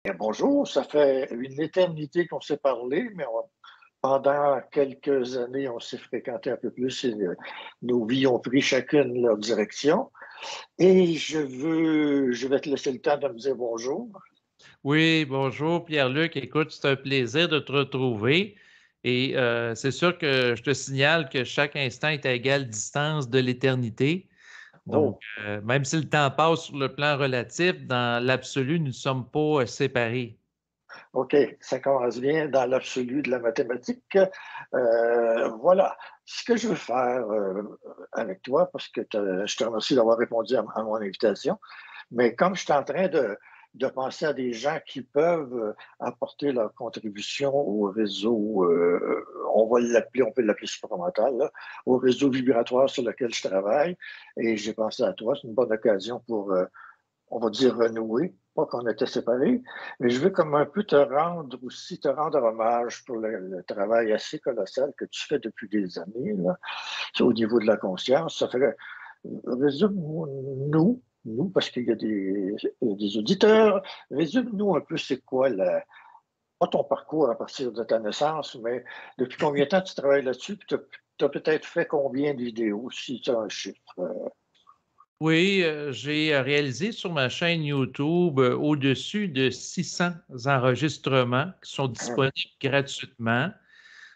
Bonjour, ça fait une éternité qu'on s'est parlé, mais pendant quelques années, on s'est fréquenté un peu plus et nos vies ont pris chacune leur direction. Et je vais te laisser le temps de me dire bonjour. Oui, bonjour Pierre-Luc. Écoute, c'est un plaisir de te retrouver. Et c'est sûr que je te signale que chaque instant est à égale distance de l'éternité. Donc, Oh, même si le temps passe sur le plan relatif, dans l'absolu, nous ne sommes pas séparés. OK, ça commence bien dans l'absolu de la mathématique. Voilà. Ce que je veux faire avec toi, parce que je te remercie d'avoir répondu à mon invitation, mais comme je suis en train de penser à des gens qui peuvent apporter leur contribution au réseau, on peut l'appeler supramental, là, au réseau vibratoire sur lequel je travaille, et j'ai pensé à toi, c'est une bonne occasion pour, on va dire, renouer, pas qu'on était séparés, mais je veux comme un peu te rendre hommage pour le travail assez colossal que tu fais depuis des années, là, au niveau de la conscience. Ça fait, résume-nous, parce qu'il y a des auditeurs, résume-nous un peu c'est quoi, pas ton parcours à partir de ta naissance, mais depuis combien de temps tu travailles là-dessus, puis tu as peut-être fait combien de vidéos, si tu as un chiffre. Oui, j'ai réalisé sur ma chaîne YouTube au-dessus de 600 enregistrements qui sont Hein? disponibles gratuitement.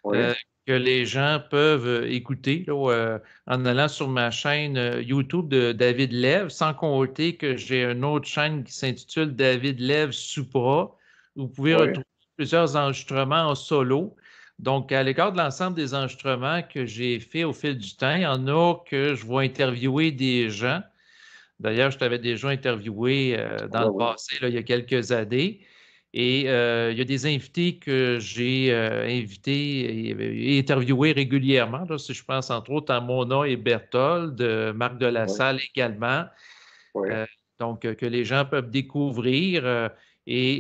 Oui, euh, que les gens peuvent écouter là, en allant sur ma chaîne YouTube de David Lève, sans compter que j'ai une autre chaîne qui s'intitule David Lève Supra, où vous pouvez oui, retrouver plusieurs enregistrements en solo. Donc, à l'égard de l'ensemble des enregistrements que j'ai faits au fil du temps, il y en a que je vais interviewer des gens. D'ailleurs, je t'avais déjà interviewé dans oui, le oui. passé, là, il y a quelques années. Et il y a des invités que j'ai invités et interviewés régulièrement. Là, si je pense entre autres à Mona et Berthold, Marc de la Oui, Salle également. oui. Euh, donc, que les gens peuvent découvrir. Et il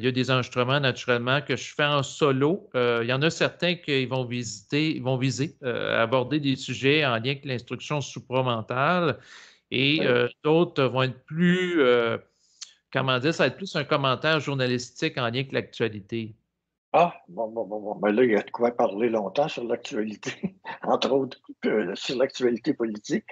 y a des enregistrements naturellement que je fais en solo. Il y en a certains qui vont visiter, ils vont viser, aborder des sujets en lien avec l'instruction supramentale et Oui. d'autres vont être plus, comment dire, ça va être plus un commentaire journalistique en lien avec l'actualité. Ah, bon. Ben là, il y a de quoi parler longtemps sur l'actualité, entre autres sur l'actualité politique.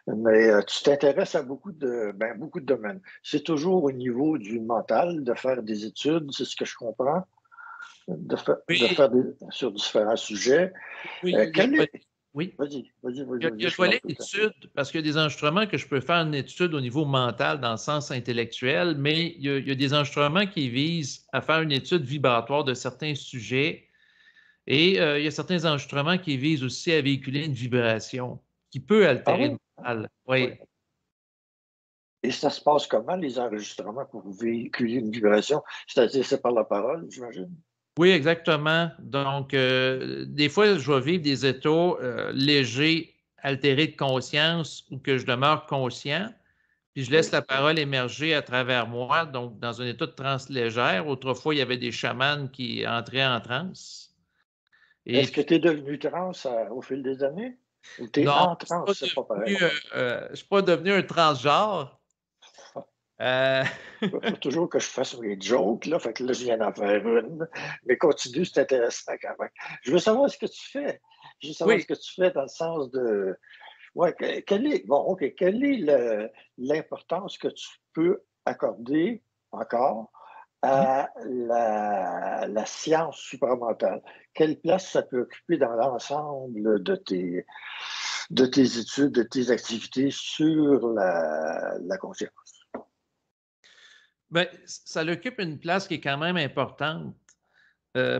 Mais tu t'intéresses à beaucoup de domaines. C'est toujours au niveau du mental de faire des études, c'est ce que je comprends, de Oui, faire sur différents sujets. oui, il y a Quel le volet, est... oui. Il y a Vas-y, je le te parle volet tout le temps. études, parce qu'il y a des enregistrements que je peux faire une étude au niveau mental dans le sens intellectuel, mais il y a des enregistrements qui visent à faire une étude vibratoire de certains sujets et il y a certains enregistrements qui visent aussi à véhiculer une vibration qui peut Ah altérer oui? le mental. Oui. Oui. Et ça se passe comment, les enregistrements, pour véhiculer une vibration? C'est-à-dire, c'est par la parole, j'imagine? Oui, exactement. Donc, des fois, je vais vivre des états légers, altérés de conscience ou que je demeure conscient, puis je laisse Oui. la parole émerger à travers moi, donc dans un état de transe légère. Autrefois, il y avait des chamans qui entraient en transe. Et Est-ce que puis, tu es devenu trans au fil des années? Ou tu es non, en trans, c'est pas pareil. je suis pas devenu un transgenre. Euh, Il faut toujours que je fasse mes jokes, là, fait que là, je viens d'en faire une. Mais continue, c'est intéressant quand même. Je veux savoir ce que tu fais. Je veux savoir ce oui. que tu fais dans le sens de. Ouais, bon, OK, quelle est l'importance que tu peux accorder encore à la science supramentale? Quelle place ça peut occuper dans l'ensemble de tes études, de tes activités sur la conscience? Ben, ça occupe une place qui est quand même importante.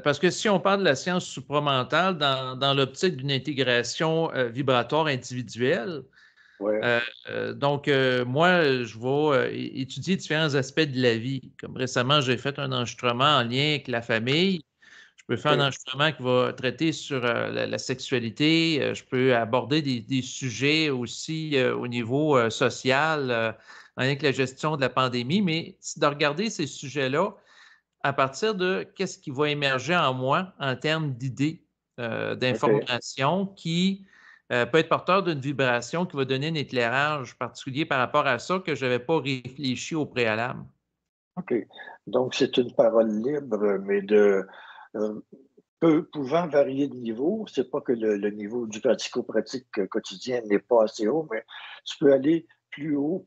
Parce que si on parle de la science supramentale dans l'optique d'une intégration vibratoire individuelle, Oui. donc moi, je vais étudier différents aspects de la vie. Comme récemment, j'ai fait un enregistrement en lien avec la famille. Je peux faire un OK. enregistrement qui va traiter sur la sexualité. Je peux aborder des sujets aussi au niveau social, en lien avec la gestion de la pandémie. Mais c'est de regarder ces sujets-là à partir de qu'est-ce qui va émerger en moi en termes d'idées, OK. d'informations qui peut être porteur d'une vibration qui va donner un éclairage particulier par rapport à ça que je n'avais pas réfléchi au préalable. OK. Donc, c'est une parole libre, mais euh, pouvant varier de niveau. C'est pas que le niveau du pratico-pratique quotidien n'est pas assez haut, mais tu peux aller plus haut,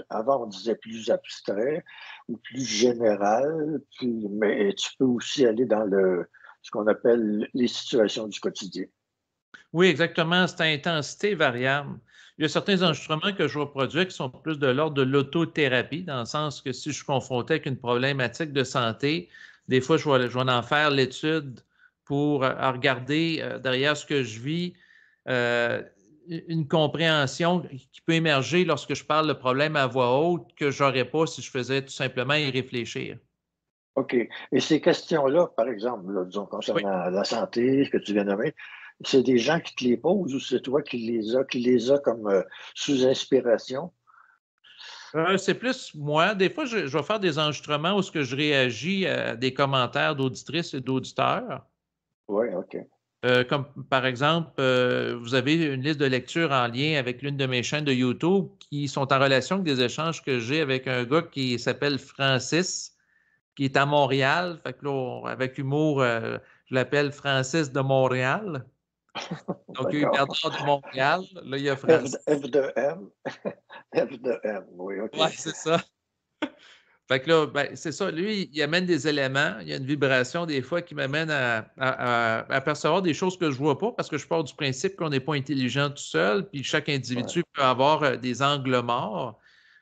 avant on disait plus abstrait ou plus général, mais tu peux aussi aller dans ce qu'on appelle les situations du quotidien. Oui, exactement. C'est à intensité variable. Il y a certains Ouais. enregistrements que je vais produire qui sont plus de l'ordre de l'autothérapie, dans le sens que si je suis confronté avec une problématique de santé, des fois, je vais en faire l'étude pour regarder derrière ce que je vis, euh, une compréhension qui peut émerger lorsque je parle de problème à voix haute que je n'aurais pas si je faisais tout simplement y réfléchir. OK. Et ces questions-là, par exemple, là, disons, Oui. concernant la santé, ce que tu viens de nommer, c'est des gens qui te les posent ou c'est toi qui les as comme sous inspiration? C'est plus moi. Des fois, je vais faire des enregistrements où ce que je réagis à des commentaires d'auditrices et d'auditeurs. Oui, OK. Comme par exemple, vous avez une liste de lecture en lien avec l'une de mes chaînes de YouTube qui sont en relation avec des échanges que j'ai avec un gars qui s'appelle Francis, qui est à Montréal. Fait que là, avec humour, je l'appelle Francis de Montréal. Donc, il y a eu D'accord. Bernard de Montréal. Là, il y a F, Francis. F de M. F de M, oui, OK. Ouais, c'est ça. Fait que là, ben, c'est ça. Lui, il amène des éléments. Il y a une vibration des fois qui m'amène à percevoir des choses que je ne vois pas parce que je pars du principe qu'on n'est pas intelligent tout seul, puis chaque Ouais. individu peut avoir des angles morts,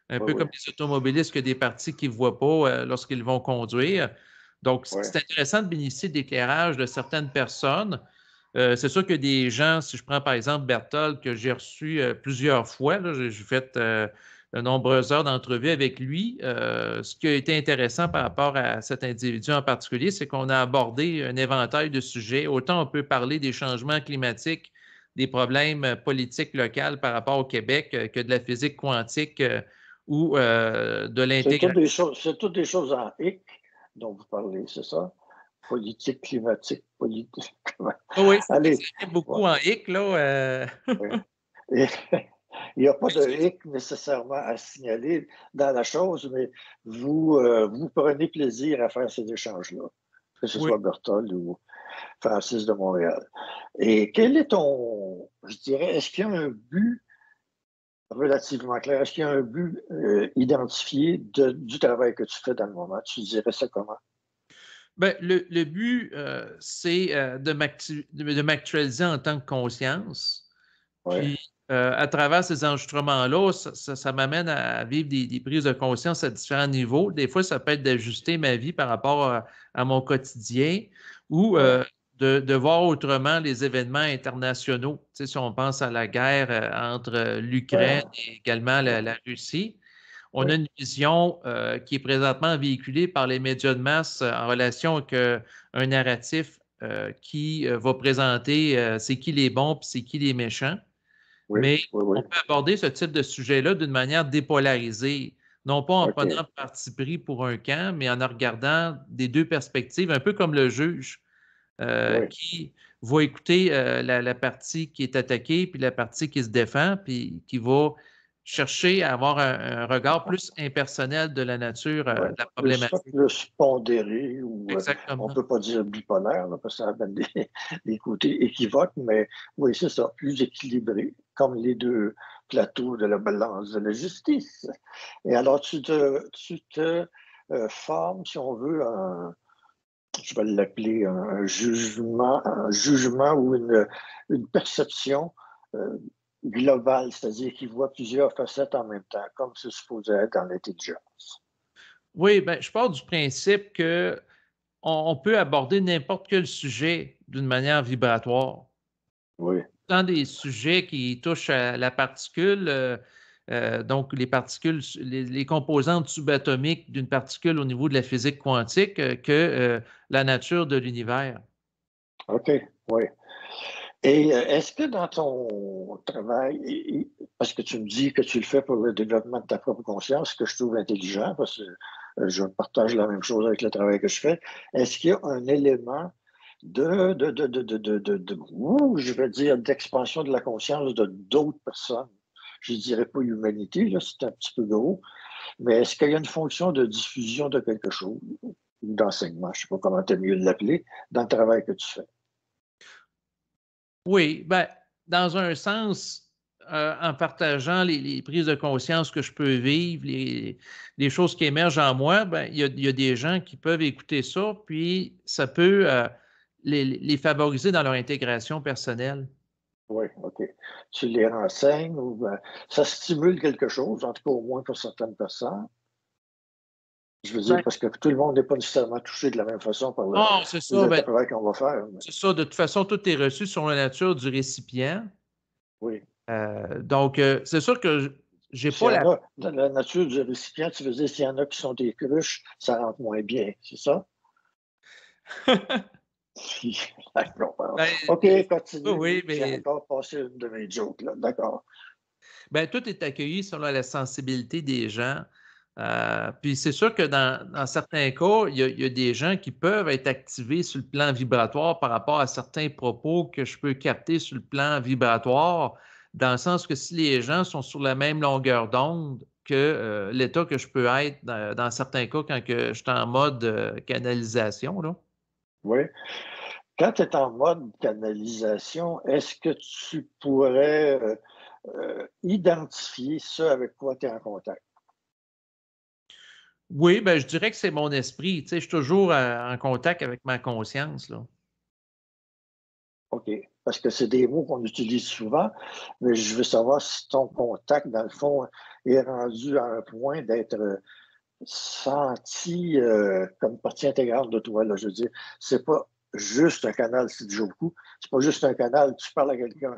un Oui, peu oui, comme les automobilistes que des parties qu'ils ne voient pas lorsqu'ils vont conduire. Donc, oui. c'est intéressant de bénéficier de l'éclairage de certaines personnes. C'est sûr que des gens, si je prends par exemple Berthold, que j'ai reçu plusieurs fois, là, j'ai fait de nombreuses heures d'entrevue avec lui. Ce qui a été intéressant par rapport à cet individu en particulier, c'est qu'on a abordé un éventail de sujets. Autant on peut parler des changements climatiques, des problèmes politiques locaux par rapport au Québec, que de la physique quantique ou de l'intégration. C'est toutes des choses en hic dont vous parlez, c'est ça? Politique, climatique, politique. Oui, ça Allez, s'exprime ouais, beaucoup en hic, là. ouais. Et il n'y a pas de hic nécessairement à signaler dans la chose, mais vous prenez plaisir à faire ces échanges-là, que ce Oui. soit Berthold ou Francis de Montréal. Et quel est je dirais, est-ce qu'il y a un but relativement clair? Est-ce qu'il y a un but identifié du travail que tu fais dans le moment? Tu dirais ça comment? Ben, le but, c'est de m'actualiser en tant que conscience. Oui, Puis, à travers ces enregistrements-là, ça m'amène à vivre des prises de conscience à différents niveaux. Des fois, ça peut être d'ajuster ma vie par rapport à mon quotidien ou oui, de voir autrement les événements internationaux. Tu sais, si on pense à la guerre entre l'Ukraine oui, et également oui, la Russie, on oui, a une vision qui est présentement véhiculée par les médias de masse en relation avec un narratif qui va présenter c'est qui les bons puis c'est qui les méchants. oui, Mais oui, on oui. peut aborder ce type de sujet-là d'une manière dépolarisée, non pas en OK. prenant parti pris pour un camp, mais en regardant des deux perspectives, un peu comme le juge Oui, qui va écouter la partie qui est attaquée, puis la partie qui se défend, puis qui va chercher à avoir un regard plus impersonnel de la nature oui. de la Pas problématique. plus pondéré ou on ne Exactement. peut pas dire bipolaire, là, parce que ça amène des côtés équivoques, mais oui, c'est ça, plus équilibré, comme les deux plateaux de la balance de la justice. Et alors, tu te formes, si on veut, je vais l'appeler un jugement ou une perception euh, globale, c'est-à-dire qui voit plusieurs facettes en même temps, comme c'est supposé être dans l'intelligence. Oui, ben, je pars du principe que on peut aborder n'importe quel sujet d'une manière vibratoire. Oui, Dans des sujets qui touchent à la particule, donc les particules, les composantes subatomiques d'une particule au niveau de la physique quantique, que la nature de l'univers. OK, oui. Et est-ce que dans ton travail, parce que tu me dis que tu le fais pour le développement de ta propre conscience, ce que je trouve intelligent, parce que je partage la même chose avec le travail que je fais, est-ce qu'il y a un élément je vais dire, d'expansion de la conscience de d'autres personnes? Je ne dirais pas humanité, là, c'est un petit peu gros, Mais est-ce qu'il y a une fonction de diffusion de quelque chose, ou d'enseignement, je ne sais pas comment tu mieux l'appeler, dans le travail que tu fais? Oui, ben, dans un sens, en partageant les prises de conscience que je peux vivre, les choses qui émergent en moi, ben, il y a des gens qui peuvent écouter ça, puis ça peut, les favoriser dans leur intégration personnelle. Oui, OK. Tu les renseignes ou ça stimule quelque chose, en tout cas au moins pour certaines personnes. Je veux dire, Ben, parce que tout le monde n'est pas nécessairement touché de la même façon par non, c'est ça, le ben, travail qu'on va faire. c'est ça. De toute façon, tout est reçu sur la nature du récipient. Oui. Donc, c'est sûr que j'ai S'il pas y en la. a, dans la nature du récipient, tu veux dire, s'il y en a qui sont des cruches, ça rentre moins bien, c'est ça? D'accord. Ben, OK, oui, continue. oui, J'ai mais encore passé une de mes jokes, là. D'accord. ben, tout est accueilli selon la sensibilité des gens. Puis c'est sûr que dans certains cas, il y a des gens qui peuvent être activés sur le plan vibratoire par rapport à certains propos que je peux capter sur le plan vibratoire, dans le sens que si les gens sont sur la même longueur d'onde que l'état que je peux être dans certains cas quand que je suis en mode canalisation, là. Oui. Quand tu es en mode canalisation, est-ce que tu pourrais identifier ce avec quoi tu es en contact? Oui, ben, je dirais que c'est mon esprit. Tu sais, je suis toujours en contact avec ma conscience, là. OK. Parce que c'est des mots qu'on utilise souvent, mais je veux savoir si ton contact, dans le fond, est rendu à un point d'être senti comme partie intégrante de toi. Là. Je veux dire, c'est pas juste un canal Sijoku, c'est pas juste un canal, tu parles à quelqu'un.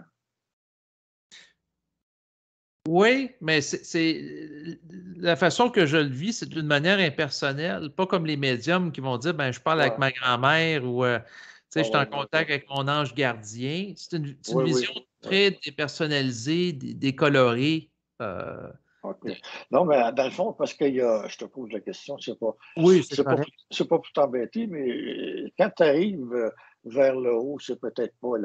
Oui, mais c'est la façon que je le vis, c'est d'une manière impersonnelle, pas comme les médiums qui vont dire, ben, je parle avec Ouais, ma grand-mère ou, tu sais, ouais, je suis en ouais, contact d'accord. avec mon ange gardien. C'est une Oui, vision oui, oui. très dépersonnalisée, décolorée. euh, OK. Non, mais dans le fond, parce que je te pose la question, oui, c'est c'est pas, correct. c'est pas pour t'embêter, mais quand tu arrives vers le haut, c'est peut-être pas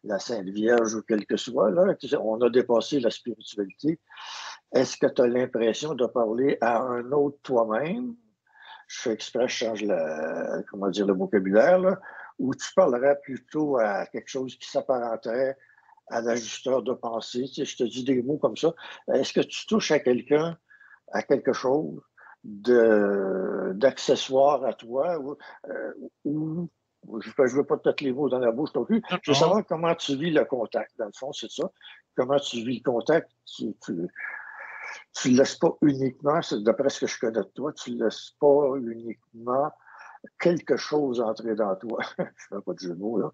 la Sainte Vierge ou quel que soit, là, on a dépassé la spiritualité. Est-ce que tu as l'impression de parler à un autre toi-même? Je fais exprès, je change comment dire, le vocabulaire, là, ou tu parlerais plutôt à quelque chose qui s'apparenterait à l'ajusteur de pensée. Tu sais, je te dis des mots comme ça. Est-ce que tu touches à quelqu'un, à quelque chose d'accessoire à toi ou je ne veux pas te mettre les mots dans la bouche non plus. Non, Je veux non. savoir comment tu vis le contact, dans le fond, c'est ça. Comment tu vis le contact. Tu ne laisses pas uniquement, d'après ce que je connais de toi, tu ne laisses pas uniquement quelque chose entrer dans toi. Je ne fais pas de jeu de mots, là.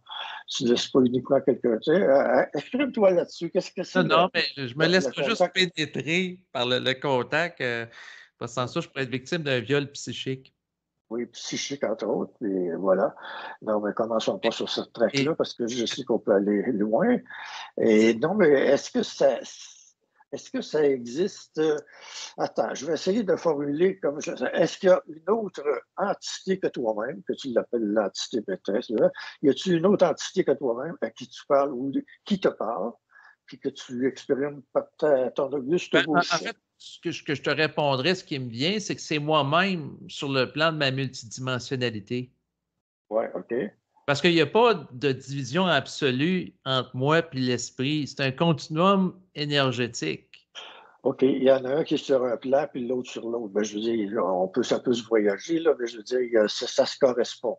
Tu ne laisses pas uniquement quelqu'un. Tu sais, exprime-toi là-dessus. Qu'est-ce que c'est Non, non, mais je me laisse le pas juste contact? pénétrer par le contact. Parce que sans ça, je pourrais être victime d'un viol psychique. Oui, psychique, entre autres, et voilà. Non, mais commençons pas sur cette track-là, Et, parce que je sais qu'on peut aller loin. Et non, mais est-ce que ça existe? Attends, je vais essayer de formuler comme je. Est-ce qu'il y a une autre entité que toi-même, que tu l'appelles l'entité maîtresse, là? Y a-t-il une autre entité que toi-même à qui tu parles ou qui te parle, puis que tu exprimes par ton auguste ben, en bouche? fait, ce que je te répondrais, ce qui me vient, c'est que c'est moi-même sur le plan de ma multidimensionnalité. Oui, OK. Parce qu'il n'y a pas de division absolue entre moi et l'esprit. C'est un continuum énergétique. OK, il y en a un qui est sur un plan, puis l'autre sur l'autre. Ben, je veux dire, ça peut se voyager, là, mais je veux dire, ça se correspond.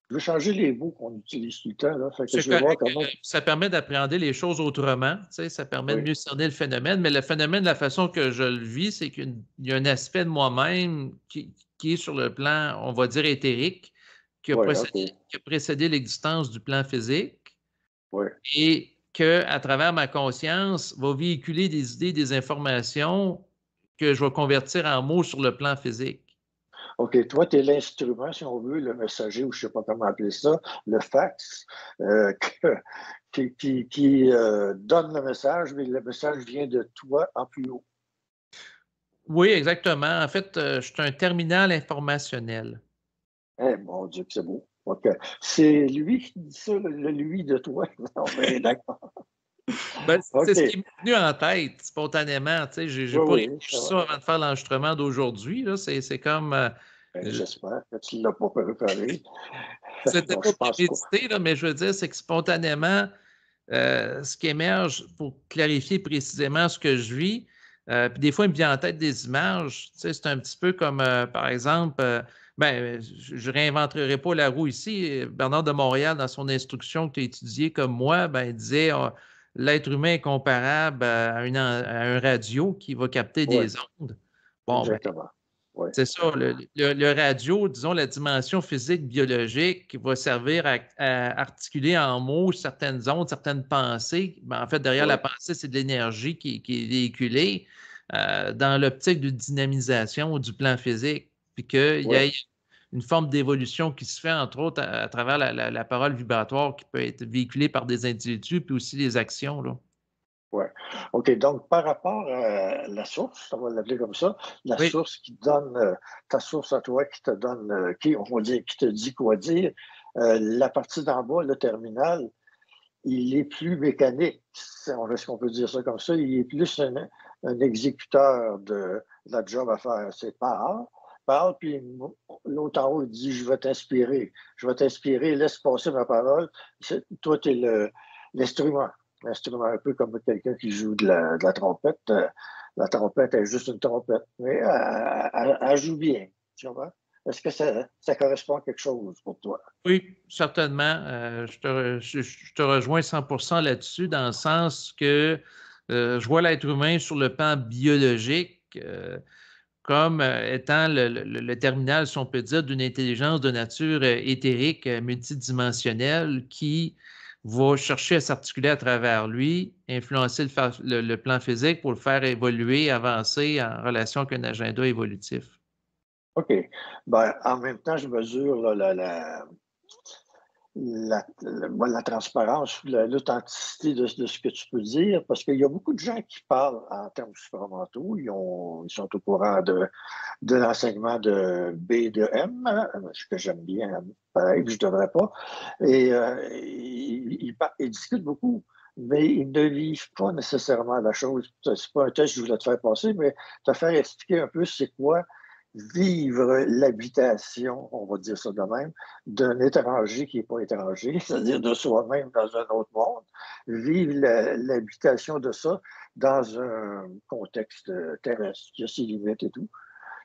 Je veux changer les mots qu'on utilise tout le temps, là. Fait que C'est je veux voir correct. comment. Ça permet d'appréhender les choses autrement. Tu sais, ça permet de Oui, mieux cerner le phénomène. Mais le phénomène, la façon que je le vis, c'est qu'il y a un aspect de moi-même qui est sur le plan, on va dire, éthérique, qui a oui, précédé, OK. qui a précédé l'existence du plan physique Oui. et que, à travers ma conscience, va véhiculer des idées, des informations que je vais convertir en mots sur le plan physique. OK, toi, tu es l'instrument, si on veut, le messager, ou je ne sais pas comment appeler ça, le fax, euh, que- qui donne le message, mais le message vient de toi en plus haut. Oui, exactement. En fait, je suis un terminal informationnel. Eh, mon Dieu, que c'est beau. OK. C'est lui qui dit ça, le lui de toi. Non, mais d'accord. Ben, c'est OK. ce qui m'est venu en tête spontanément. Tu sais, j'ai Oui, pas oui, ça réfléchi va. ça avant de faire l'enregistrement d'aujourd'hui. Là. C'est comme. Ben, Je- j'espère que tu ne l'as pas préparé. C'était Bon, pas je pense pas. prémédité, là, mais je veux dire, c'est que spontanément, ce qui émerge pour clarifier précisément ce que je vis. Puis des fois, il me vient en tête des images. Tu sais, c'est un petit peu comme, par exemple, ben, je ne réinventerai pas la roue ici. Bernard de Montréal, dans son instruction que tu as étudiée comme moi, ben, il disait l'être humain est comparable à un radio qui va capter Oui, des ondes. Bon, ben, exactement. Oui, c'est ça, le radio, disons, la dimension physique, biologique, va servir à articuler en mots certaines ondes, certaines pensées. Ben, en fait, derrière la oui, pensée, c'est de l'énergie qui est véhiculée dans l'optique de dynamisation du plan physique, puis qu'il y oui. ait une forme d'évolution qui se fait, entre autres, à travers la parole vibratoire qui peut être véhiculée par des individus, puis aussi les actions, là. Ouais. OK, donc par rapport à la source, on va l'appeler comme ça, la Oui, source qui donne, ta source à toi qui te donne, qui on va dire, qui te dit quoi dire, la partie d'en bas, le terminal, il est plus mécanique. Est-ce qu'on peut dire ça comme ça? Il est plus un exécuteur de la job à faire. C'est parle, puis l'autre en haut, il dit, je vais t'inspirer. Je vais t'inspirer, laisse passer ma parole. Toi, tu es l'instrument. L'instrument, un peu comme quelqu'un qui joue de la trompette. La trompette est juste une trompette, mais elle joue bien. Tu vois? Est-ce que ça correspond à quelque chose pour toi? oui, certainement. Je te rejoins 100% là-dessus, dans le sens que je vois l'être humain sur le plan biologique comme étant le terminal, si on peut dire, d'une intelligence de nature éthérique, multidimensionnelle, qui va chercher à s'articuler à travers lui, influencer le plan physique pour le faire évoluer, avancer en relation avec un agenda évolutif. OK. Ben, en même temps, je mesure là, la transparence, l'authenticité de ce que tu peux dire, parce qu'il y a beaucoup de gens qui parlent en termes supramentaux. Ils sont au courant de l'enseignement de B de M, ce que j'aime bien, pareil, que je ne devrais pas. Et ils discutent beaucoup, mais ils ne vivent pas nécessairement la chose. C'est pas un test que je voulais te faire passer, mais te faire expliquer un peu c'est quoi vivre l'habitation, on va dire ça de même, d'un étranger qui n'est pas étranger, c'est-à-dire de soi-même dans un autre monde, vivre l'habitation de ça dans un contexte terrestre, qui a ses limites et tout.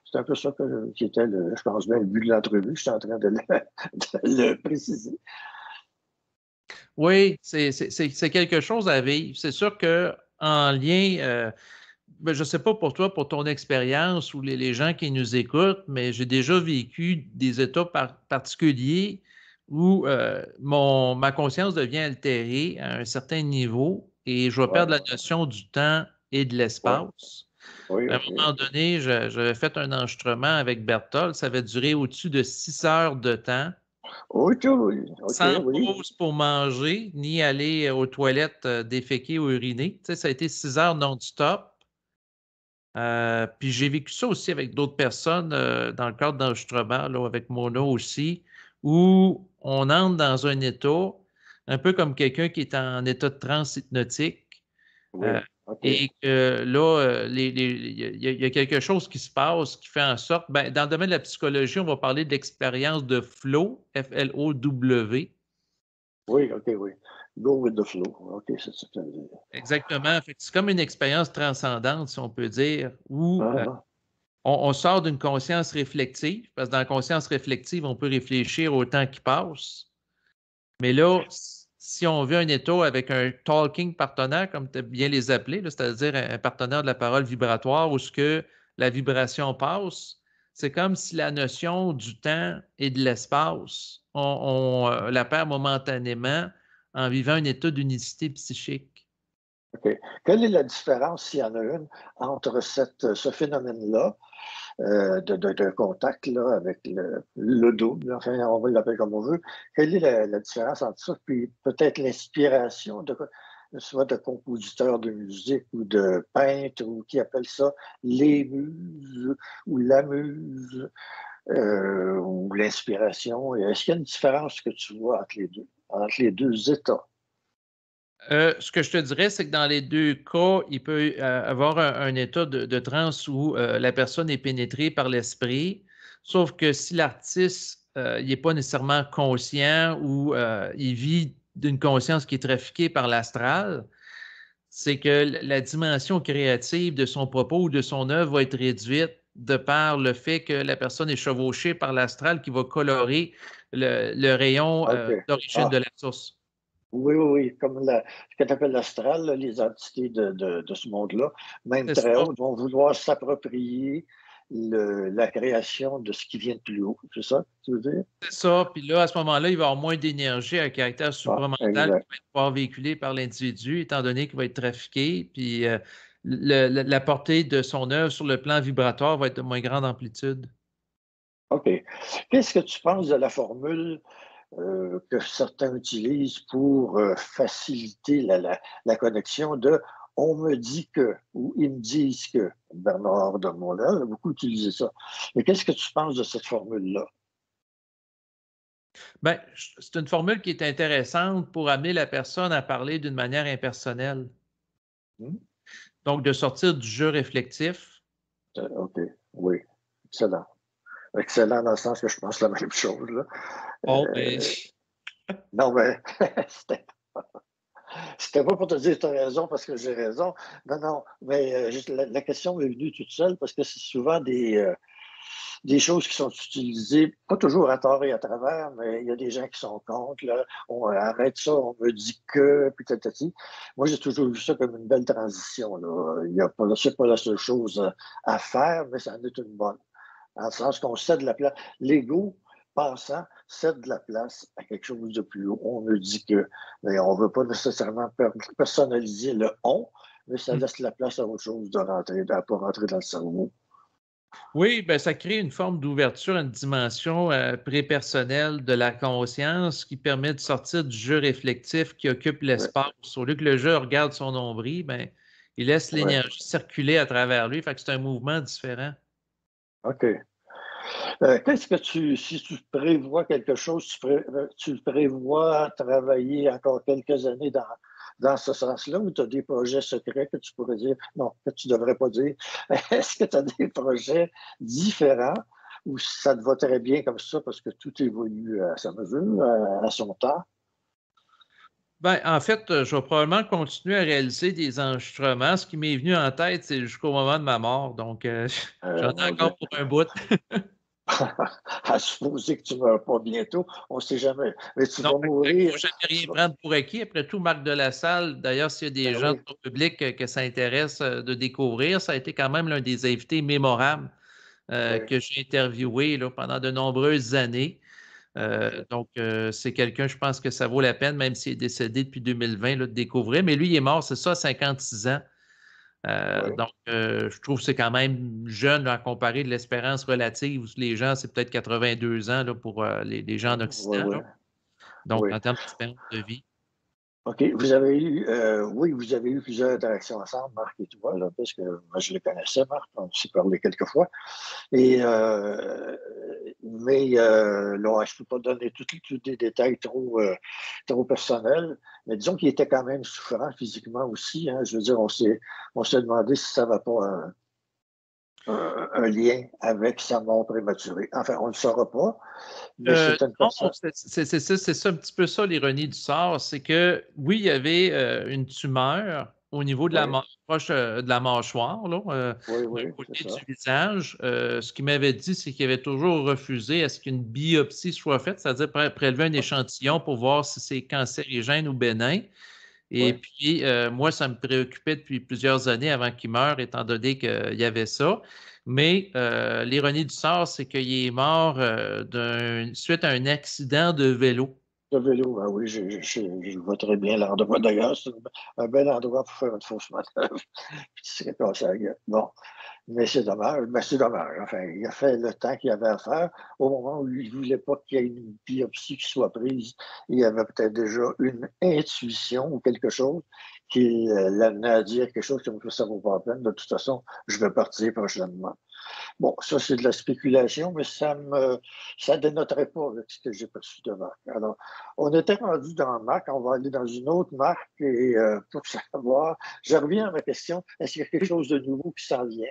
C'est un peu ça qui était, je pense bien, le but de l'entrevue. Je suis en train de le préciser. Oui, c'est quelque chose à vivre. C'est sûr qu'en lien, ben, je ne sais pas pour toi, pour ton expérience ou les gens qui nous écoutent, mais j'ai déjà vécu des états particuliers où ma conscience devient altérée à un certain niveau et je vais Ouais, perdre la notion du temps et de ouais, l'espace. oui, À un OK. moment donné, j'avais fait un enregistrement avec Berthold, ça avait duré au-dessus de 6 heures de temps OK, oui, OK, sans oui, pause pour manger, ni aller aux toilettes déféquer ou uriner. Tu sais, ça a été 6 heures non-stop. Puis j'ai vécu ça aussi avec d'autres personnes dans le cadre d'enregistrement, là, avec Mona aussi, où on entre dans un état, un peu comme quelqu'un qui est en état de transe hypnotique, euh, oui, OK, et que là, il y a quelque chose qui se passe qui fait en sorte, ben, dans le domaine de la psychologie, on va parler de l'expérience de flow, Flow. oui, OK, oui. Go with the flow. OK, c'est ça que ça veut dire. Exactement. Fait que c'est comme une expérience transcendante, si on peut dire, où Ah, ah, on sort d'une conscience réflexive, parce que dans la conscience réflexive, on peut réfléchir au temps qui passe. Mais là, si on veut un état avec un talking partenaire, comme tu as bien les appelés, là, c'est-à-dire un partenaire de la parole vibratoire où ce que la vibration passe, c'est comme si la notion du temps et de l'espace, on la perd momentanément en vivant un état d'unicité psychique. OK. Quelle est la différence, s'il y en a une, entre ce phénomène-là de contact là, avec le double, enfin, on va l'appeler comme on veut. Quelle est la différence entre ça, puis peut-être l'inspiration soit de compositeurs de musique ou de peintres, ou qui appellent ça les muses ou la muse, ou l'inspiration. Est-ce qu'il y a une différence que tu vois entre les deux états? Ce que je te dirais, c'est que dans les 2 cas, il peut, avoir un état de transe où, la personne est pénétrée par l'esprit, sauf que si l'artiste, il est pas nécessairement conscient ou, il vit d'une conscience qui est trafiquée par l'astral, c'est que la dimension créative de son propos ou de son œuvre va être réduite de par le fait que la personne est chevauchée par l'astral qui va colorer le rayon, OK. d'origine de Ah, la source. oui, oui, oui, comme ce que tu appelles l'astral, là, les entités de ce monde-là, même C'est très ça. hautes, vont vouloir s'approprier la création de ce qui vient de plus haut. C'est ça que tu veux dire? C'est ça, puis là, à ce moment-là, il va avoir moins d'énergie à caractère Ah, supramental qui exact. va être pouvoir véhiculé par l'individu, étant donné qu'il va être trafiqué, puis la portée de son œuvre sur le plan vibratoire va être de moins grande amplitude. OK. Qu'est-ce que tu penses de la formule que certains utilisent pour faciliter la connexion de on me dit que ou ils me disent que. Bernard de Montréal a beaucoup utilisé ça. Mais qu'est-ce que tu penses de cette formule-là? Ben, c'est une formule qui est intéressante pour amener la personne à parler d'une manière impersonnelle. Hmm? Donc, de sortir du jeu réflectif. OK, oui, excellent. Excellent dans le sens que je pense la même chose. Là. Bon, ben, Euh, non, mais c'était c'était pas pour te dire que tu as raison parce que j'ai raison. Non, non, mais juste la question m'est venue toute seule parce que c'est souvent des choses qui sont utilisées, pas toujours à tort et à travers, mais il y a des gens qui sont contre. Là. On arrête ça, on me dit que, puis tatati. Moi, j'ai toujours vu ça comme une belle transition. Là. Il y a pas, c'est pas la seule chose à faire, mais ça en est une bonne. Dans le sens qu'on cède la place. L'ego, pensant, cède la place à quelque chose de plus haut. On me dit que, mais on ne veut pas nécessairement personnaliser le on, mais ça hmm. laisse la place à autre chose de rentrer, de pas rentrer dans le cerveau. Oui, ben, ça crée une forme d'ouverture à une dimension prépersonnelle de la conscience qui permet de sortir du jeu réflectif qui occupe Ouais, l'espace. Au lieu que le jeu regarde son nombril, ben, il laisse ouais. l'énergie circuler à travers lui. Fait que c'est un mouvement différent. OK. Qu'est-ce que si tu prévois quelque chose, tu prévois travailler encore quelques années dans ce sens-là ou tu as des projets secrets que tu pourrais dire, non, que tu ne devrais pas dire? Est-ce que tu as des projets différents ou ça te va très bien comme ça parce que tout évolue à sa mesure, à son temps? Ben, en fait, je vais probablement continuer à réaliser des enregistrements. Ce qui m'est venu en tête, c'est jusqu'au moment de ma mort. Donc, j'en ai Mon Dieu. encore pour un bout. À supposer que tu ne meurs pas bientôt, on ne sait jamais. Mais tu Non, vas exact. Il mourir. faut jamais Tu rien vas... prendre pour acquis. Après tout, Marc de la Salle, d'ailleurs, s'il y a des Ben gens de oui, ton public que ça intéresse de découvrir, ça a été quand même l'un des invités mémorables oui. que j'ai interviewé là, pendant de nombreuses années. OK. Donc, c'est quelqu'un, je pense que ça vaut la peine, même s'il est décédé depuis 2020, là, de découvrir. Mais lui, il est mort, c'est ça, à 56 ans. Oui, Donc, je trouve que c'est quand même jeune là, à comparer de l'espérance relative où les gens, c'est peut-être 82 ans là, pour les gens en oui, Occident. oui. Là. Donc, Oui. en termes d'espérance de vie. OK. Vous avez eu, oui, vous avez eu plusieurs interactions ensemble, Marc et toi, là, parce que moi, je le connaissais, Marc, on s'est parlé quelques fois. Et, mais là, je ne peux pas donner tous les détails trop personnels, mais disons qu'il était quand même souffrant physiquement aussi. Hein. Je veux dire, on s'est demandé si ça ne va pas un lien avec sa mort prématurée. Enfin, on ne le saura pas, mais c'est une Non, personne. c'est ça un petit peu ça l'ironie du sort, c'est que oui, il y avait une tumeur au niveau de Oui, proche de la mâchoire, là, oui, d'un oui, c'est côté ça. du visage. Ce qu'il m'avait dit, c'est qu'il avait toujours refusé à ce qu'une biopsie soit faite, c'est-à-dire prélever un échantillon pour voir si c'est cancérigène ou bénin. Et Oui. puis, moi, ça me préoccupait depuis plusieurs années avant qu'il meure, étant donné qu'il y avait ça. Mais l'ironie du sort, c'est qu'il est mort suite à un accident de vélo. Le vélo, ben oui, je vois très bien l'endroit. D'ailleurs, c'est un bel endroit pour faire une fausse manœuvre. Puis tu serais cassé la gueule. Bon, mais c'est dommage. Mais c'est dommage. Enfin, il a fait le temps qu'il avait à faire. Au moment où il ne voulait pas qu'il y ait une biopsie qui soit prise, il avait peut-être déjà une intuition ou quelque chose qui l'amenait à dire quelque chose comme ça ne vaut pas la peine. De toute façon, je vais partir prochainement. Bon, ça, c'est de la spéculation, mais ça dénoterait pas avec ce que j'ai perçu de Marc. Alors, on était rendu dans Marc, on va aller dans une autre marque et pour savoir, je reviens à ma question, est-ce qu'il y a quelque chose de nouveau qui s'en vient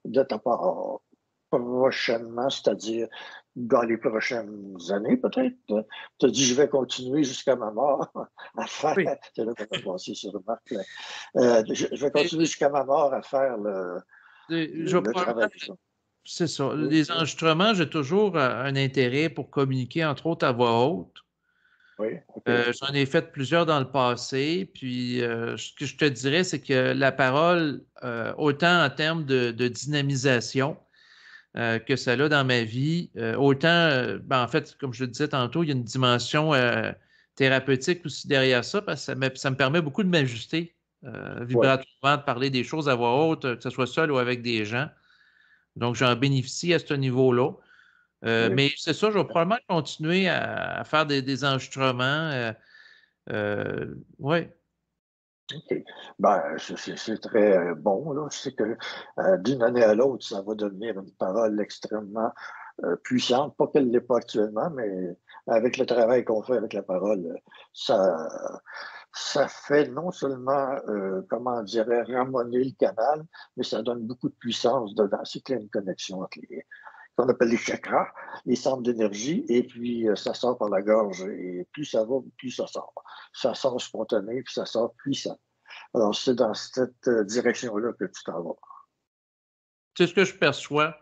de ta part prochainement, c'est-à-dire dans les prochaines années peut-être? Tu as dit, je vais continuer jusqu'à ma mort à faire, Oui. c'est là qu'on a passé sur Marc, là. Je vais Et- continuer jusqu'à ma mort à faire Je vais le probablement travail. C'est ça. Oui, Les enregistrements, j'ai toujours un intérêt pour communiquer, entre autres, à voix haute. oui, OK. J'en ai fait plusieurs dans le passé, puis ce que je te dirais, c'est que la parole, autant en termes de dynamisation que ça a dans ma vie, autant, en fait, comme je le disais tantôt, il y a une dimension thérapeutique aussi derrière ça, parce que ça me permet beaucoup de m'ajuster Oui, vibratoirement, de parler des choses à voix haute, que ce soit seul ou avec des gens. Donc, j'en bénéficie à ce niveau-là. oui. Mais c'est ça, je vais probablement continuer à faire des enregistrements. Oui, OK. Ben, c'est très bon, là. Je sais que d'une année à l'autre, ça va devenir une parole extrêmement puissante. Pas qu'elle ne l'est pas actuellement, mais avec le travail qu'on fait avec la parole, ça fait non seulement, comment dirais, ramoner le canal, mais ça donne beaucoup de puissance dedans. C'est qu'il y a une connexion entre qu'on appelle les chakras, les centres d'énergie, et puis ça sort par la gorge. Et plus ça va, plus ça sort. Ça sort spontané, puis ça sort puissant. Alors, c'est dans cette direction-là que tu t'en vas. c'est ce que je perçois.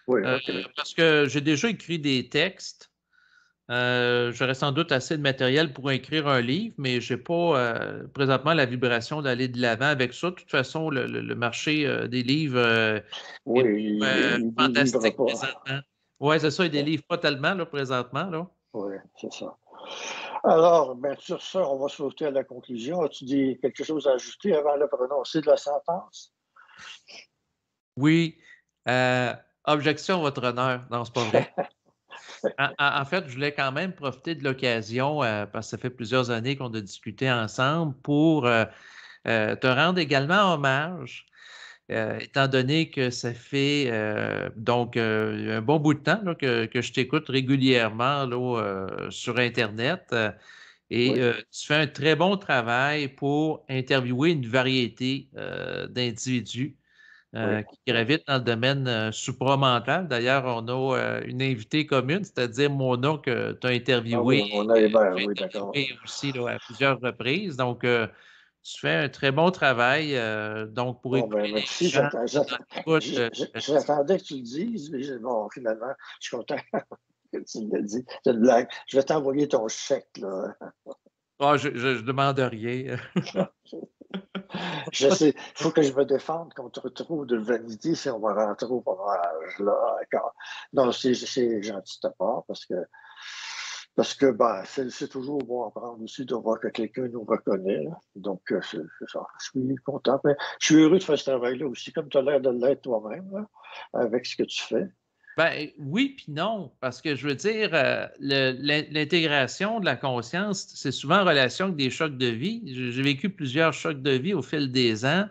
Oui, Euh, OK. Parce que j'ai déjà écrit des textes. J'aurais sans doute assez de matériel pour écrire un livre, mais je n'ai pas présentement la vibration d'aller de l'avant avec ça. De toute façon, le marché des livres est Oui, il ne livre fantastique pas. présentement. Oui, c'est ça, il délivre pas tellement là, présentement. Là. Oui, c'est ça. Alors, ben, sur ça, on va sauter à la conclusion. As-tu dit quelque chose à ajouter avant le prononcé de la sentence? Oui. Euh, Objection, Votre Honneur. Non, c'est pas vrai. En fait, je voulais quand même profiter de l'occasion, parce que ça fait plusieurs années qu'on a discuté ensemble, pour te rendre également hommage, étant donné que ça fait donc un bon bout de temps là, que je t'écoute régulièrement là, sur Internet. Et Oui, tu fais un très bon travail pour interviewer une variété d'individus oui, qui gravitent dans le domaine supramental. D'ailleurs, on a une invitée commune, c'est-à-dire Mona, que tu as ah oui, interviewé, on a Hébert, j'ai oui, d'accord. interviewé aussi là, à plusieurs reprises. Donc, tu fais un très bon travail. Donc, pour Bon, ben, écouter les merci. gens dans l'écoute, J'attendais que tu le dises, mais bon, finalement, je suis content que tu l'aies dit. C'est une blague. Je vais t'envoyer ton chèque, là. je demande rien. Je sais, il faut que je me défende contre trop de vanité si on va rentrer au fromage, là, encore. Non, c'est gentil de ta part parce que ben, c'est toujours bon à prendre aussi de voir que quelqu'un nous reconnaît, là. Donc, c'est ça. Je suis content. Mais je suis heureux de faire ce travail-là aussi, comme tu as l'air de l'être toi-même, là, avec ce que tu fais. Ben oui, puis non, parce que je veux dire, l'intégration de la conscience, c'est souvent en relation avec des chocs de vie. J'ai vécu plusieurs chocs de vie au fil des ans.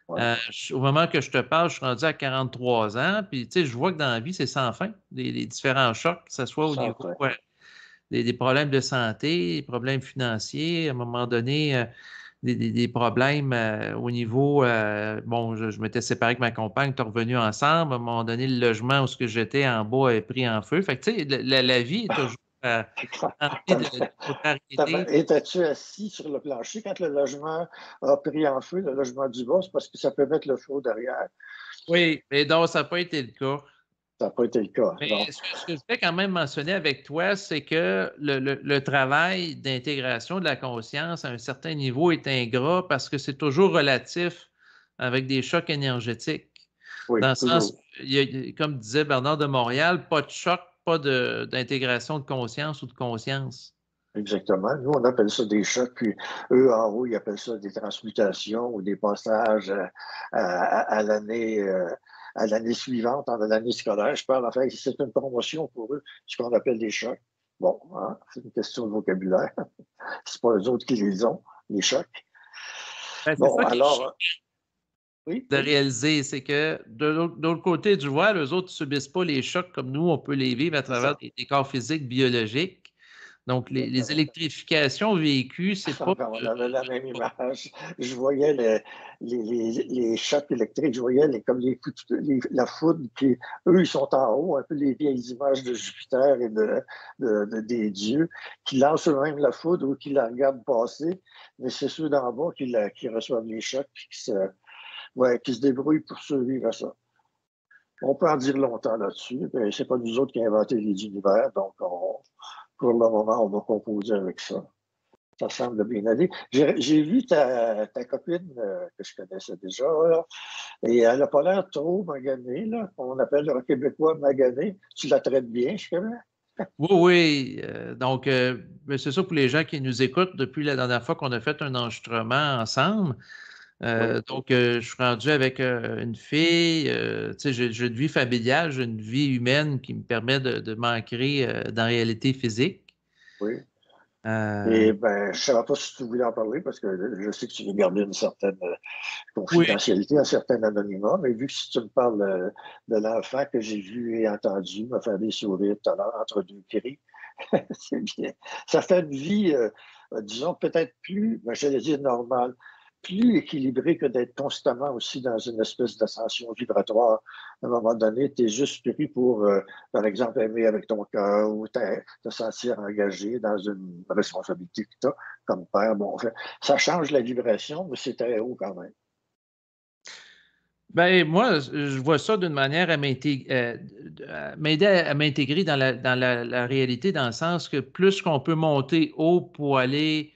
Ouais. Au moment que je te parle, je suis rendu à 43 ans, puis tu sais, je vois que dans la vie, c'est sans fin, les différents chocs, que ce soit au Sans niveau fin. des problèmes de santé, des problèmes financiers, à un moment donné, des problèmes au niveau, bon, je m'étais séparé avec ma compagne, tu es revenu ensemble, à un moment donné, le logement où ce que j'étais en bas est pris en feu. Fait que, tu sais, la vie est toujours emplie de contrariétés. Étais-tu assis sur le plancher quand le logement a pris en feu, le logement du bas? C'est parce que ça peut mettre le feu derrière. Oui, mais donc, ça n'a pas été le cas. Ça n'a pas été le cas, Mais non. ce que je voulais quand même mentionner avec toi, c'est que le travail d'intégration de la conscience à un certain niveau est ingrat parce que c'est toujours relatif avec des chocs énergétiques. Oui, Dans le sens, toujours. comme disait Bernard de Montréal, pas de choc, pas d'intégration de conscience ou de conscience. Exactement. Nous, on appelle ça des chocs, puis eux, en haut, ils appellent ça des transmutations ou des passages à l'année suivante, dans l'année scolaire. Je parle, en fait, c'est une promotion pour eux, ce qu'on appelle des chocs. Bon, hein, c'est une question de vocabulaire. C'est pas eux autres qui les ont, les chocs. Ben, c'est Bon, ça qui est alors, choquant. Oui, de oui, réaliser. C'est que de l'autre côté du voile, eux autres ne subissent pas les chocs comme nous, on peut les vivre à c'est travers ça. des corps physiques biologiques. Donc, les Exactement. électrifications véhicules, c'est pas. Enfin, on avait la même image. Je voyais les chocs électriques, je voyais comme la foudre qui, eux, ils sont en haut, un peu les vieilles images de Jupiter et des dieux, qui lancent eux-mêmes la foudre ou qui la regardent passer, mais c'est ceux d'en bas qui reçoivent les chocs et ouais, qui se débrouillent pour survivre à ça. On peut en dire longtemps là-dessus, mais c'est pas nous autres qui avons inventé les univers, donc pour le moment, on va composer avec ça. Ça semble bien aller. J'ai vu ta copine que je connaissais déjà, là, et elle n'a pas l'air trop maganée, là. On appelle le Québécois magané. Tu la traites bien, je connais. Oui, oui. Donc, ben, c'est ça pour les gens qui nous écoutent depuis la dernière fois qu'on a fait un enregistrement ensemble. Oui, Je suis rendu avec une fille. Tu sais, j'ai une vie familiale, j'ai une vie humaine qui me permet de m'ancrer dans la réalité physique. oui. Euh, Et ben, je ne savais pas si tu voulais en parler parce que je sais que tu veux garder une certaine oui, confidentialité, un certain anonymat, mais vu que si tu me parles de l'enfant que j'ai vu et entendu me faire des sourires tout à l'heure entre deux cris, c'est bien. Ça fait une vie, disons, peut-être plus, ben, j'allais dire normale, plus équilibrée que d'être constamment aussi dans une espèce d'ascension vibratoire. À un moment donné, tu es juste pris pour, par exemple, aimer avec ton cœur ou te sentir engagé dans une responsabilité que tu as comme père. Bon, enfin, ça change la vibration, mais c'est très haut quand même. ben, moi, je vois ça d'une manière à m'aider à m'intégrer dans la réalité, dans le sens que plus qu'on peut monter haut pour aller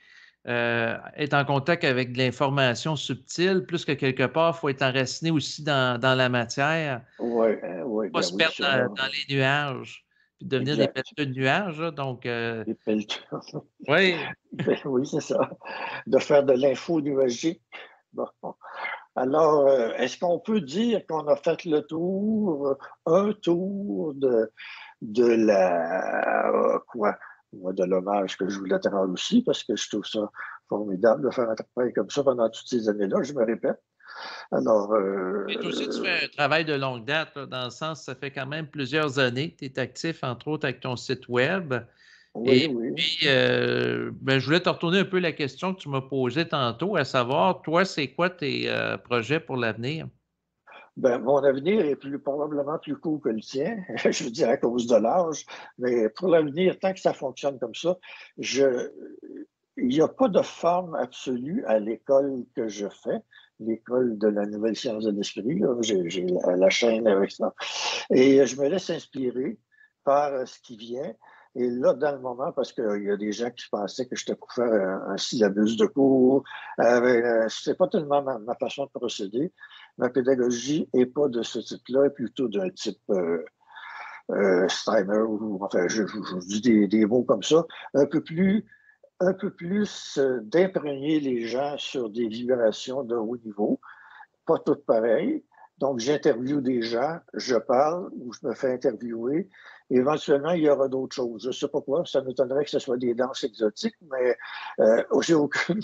être en contact avec de l'information subtile, plus que quelque part, il faut être enraciné aussi dans la matière, Oui, oui, pas ben se oui, perdre ça, dans les nuages, puis devenir des exact. pelleteux de nuages, là. Donc, Les pelleteux. oui. Ben oui, c'est ça. De faire de l'info nuagique. Bon. Alors, est-ce qu'on peut dire qu'on a fait le tour, un tour de quoi? Moi, de l'hommage que je voulais te rendre aussi, parce que je trouve ça formidable de faire un travail comme ça pendant toutes ces années-là, je me répète. Alors, Et toi aussi, tu fais un travail de longue date, là, dans le sens, ça fait quand même plusieurs années que tu es actif, entre autres, avec ton site Web. oui, Et oui. puis, ben, je voulais te retourner un peu la question que tu m'as posée tantôt, à savoir, toi, c'est quoi tes projets pour l'avenir? Ben, mon avenir est probablement plus court que le tien, je veux dire à cause de l'âge, mais pour l'avenir, tant que ça fonctionne comme ça, je, il n'y a pas de forme absolue à l'école que je fais, l'école de la nouvelle science de l'esprit. J'ai la chaîne avec ça. Et je me laisse inspirer par ce qui vient. Et là, dans le moment, parce qu'il y a des gens qui pensaient que j'étais pour faire un syllabus de cours, c'est pas tellement ma façon de procéder. Ma pédagogie n'est pas de ce type-là, plutôt d'un type Steiner, ou enfin, je dis des mots comme ça, un peu plus d'imprégner les gens sur des vibrations de haut niveau, pas toutes pareilles. Donc, j'interviewe des gens, je parle ou je me fais interviewer. Éventuellement, il y aura d'autres choses. Je ne sais pas quoi, ça m'étonnerait que ce soit des danses exotiques, mais j'ai aucune,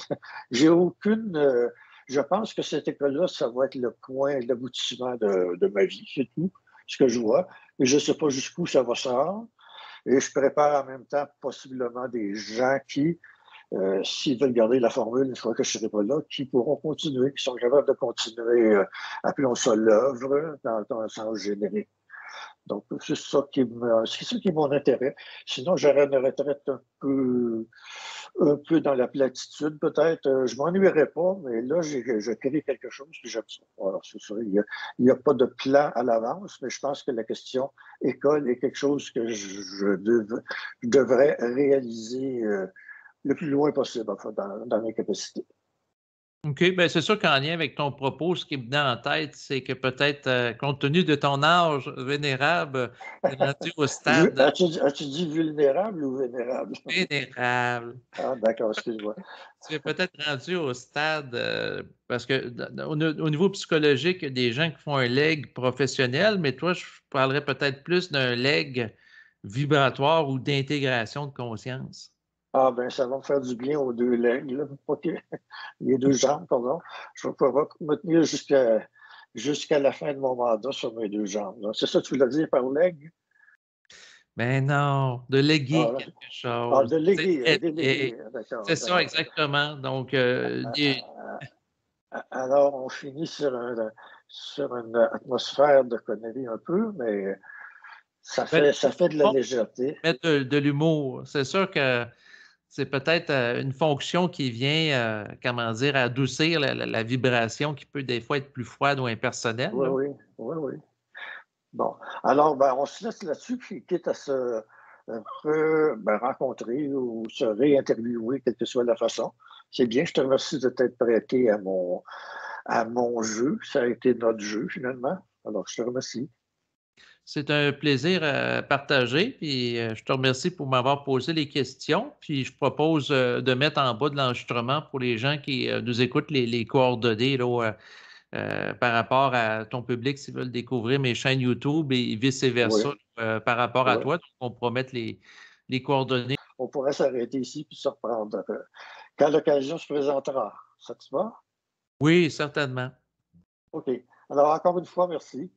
j'ai aucune. Je pense que cette école-là, ça va être le point, l'aboutissement de ma vie, c'est tout ce que je vois. Et je ne sais pas jusqu'où ça va se rendre. Et je prépare en même temps possiblement des gens qui, s'ils veulent garder la formule une fois que je ne serai pas là, qui pourront continuer, qui sont capables de continuer, appelons ça l'œuvre, dans un sens générique. Donc, c'est ça qui est mon intérêt. Sinon, j'aurais une retraite un peu dans la platitude, peut-être. Je m'ennuierais pas, mais là, je crée quelque chose, puis j'aime ça. Alors, c'est ça. Il y a pas de plan à l'avance, mais je pense que la question école est quelque chose que je devrais réaliser le plus loin possible, enfin, dans mes capacités. OK, ben c'est sûr qu'en lien avec ton propos, ce qui me vient en tête, c'est que peut-être, compte tenu de ton âge vénérable, tu es rendu au stade As-tu dit vulnérable ou vénérable? vénérable. Ah, d'accord, excuse-moi. Tu es peut-être rendu au stade, parce que au niveau psychologique, il y a des gens qui font un leg professionnel, mais toi, je parlerais peut-être plus d'un leg vibratoire ou d'intégration de conscience. Ah ben, ça va me faire du bien aux 2 legs, là, pas que les 2 jambes, pardon. Je vais pouvoir me tenir jusqu'à la fin de mon mandat sur mes 2 jambes, là. C'est ça que tu voulais dire par leg? Mais non, de léguer Ah, quelque de chose. Tu sais, léguer, déléguer, c'est d'accord, ça d'accord. exactement. Donc, Alors, on finit sur une atmosphère de conneries un peu, mais ben, ça fait de la bon, légèreté. mettre de l'humour. C'est sûr que c'est peut-être, une fonction qui vient, comment dire, adoucir la vibration qui peut des fois être plus froide ou impersonnelle, Oui, là. oui, oui, oui. Bon, alors, ben, on se laisse là-dessus, puis quitte à se rencontrer ou se réinterviewer, quelle que soit la façon. C'est bien, je te remercie de t'être prêté à mon jeu. Ça a été notre jeu, finalement. Alors, je te remercie. C'est un plaisir, partagé, puis, je te remercie pour m'avoir posé les questions. Puis je propose, de mettre en bas de l'enregistrement pour les gens qui, nous écoutent les coordonnées là, par rapport à ton public s'ils veulent découvrir mes chaînes YouTube et vice Oui, versa, par rapport à oui. toi. Donc on pourra mettre les coordonnées. On pourrait s'arrêter ici puis se reprendre quand l'occasion se présentera. Ça te va? Oui, certainement. OK. Alors, encore une fois, merci.